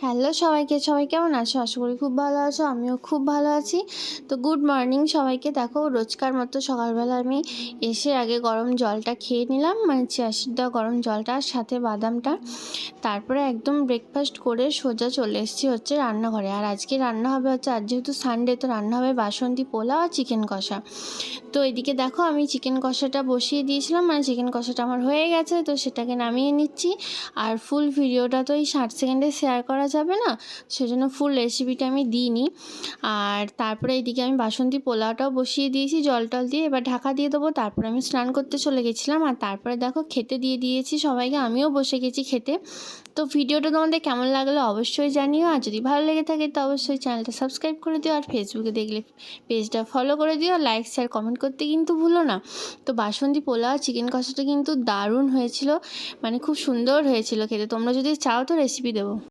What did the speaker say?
Hello সবাইকে, সবাই কেমন আছো? আশা করি খুব ভালো আছো, আমিও খুব ভালো আছি। তো গুড মর্নিং সবাইকে। দেখো রোজকার মতো সকালবেলা আমি এসে আগে গরম জলটা খেয়ে নিলাম, মানে চিয়াসিড দেওয়া গরম জলটা আর সাথে বাদামটা। তারপরে একদম ব্রেকফাস্ট করে সোজা চলে এসেছি হচ্ছে রান্নাঘরে। আর আজকে রান্না হবে হচ্ছে, আজ যেহেতু সানডে তো রান্না হবে বাসন্তী পোলাও আর চিকেন কষা। তো এদিকে দেখো আমি চিকেন কষাটা বসিয়ে দিয়েছিলাম, মানে চিকেন কষাটা আমার হয়ে গেছে, তো সেটাকে নামিয়ে নিচ্ছি। আর ফুল ভিডিওটা তো এই 60 সেকেন্ডে শেয়ার করা যাবে না, সেজন্য ফুল রেসিপিটা আমি দিইনি। আর তারপরে এইদিকে আমি বাসন্তী পোলাওটাও বসিয়ে দিয়েছি জল টল দিয়ে, এবার ঢাকা দিয়ে দেবো। তারপরে আমি স্নান করতে চলে গেছিলাম। আর তারপরে দেখো খেতে দিয়ে দিয়েছি সবাইকে, আমিও বসে গেছি খেতে। তো ভিডিওটা তোমাদের কেমন লাগলো অবশ্যই জানিও। আর যদি ভালো লেগে থাকে তো অবশ্যই চ্যানেলটা সাবস্ক্রাইব করে দিও, আর ফেসবুকে দেখলে পেজটা ফলো করে দিও, লাইক শেয়ার কমেন্ট করতে কিন্তু ভুলো না। তো বাসন্তী পোলাও চিকেন কষাটা কিন্তু দারুণ হয়েছিল, মানে খুব সুন্দর হয়েছিল খেতে। তোমরা যদি চাও তো রেসিপি দেবো।